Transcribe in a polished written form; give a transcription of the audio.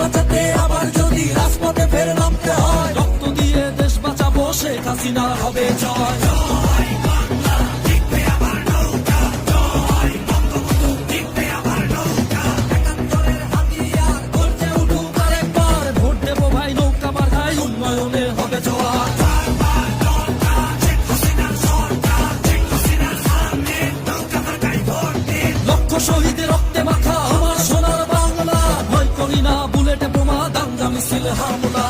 বাঁচাতে আবার যদি রাজপথে ফের নামতে হয়, রক্ত দিয়ে দেশ বাঁচাবো, শেখ হাসিনা হবে জয়। শহীদের রক্তে মাখা আমার সোনার বাংলা, ভয় করি না বুলেটে বোমা, দাঙ্গা মিছিল হামলা।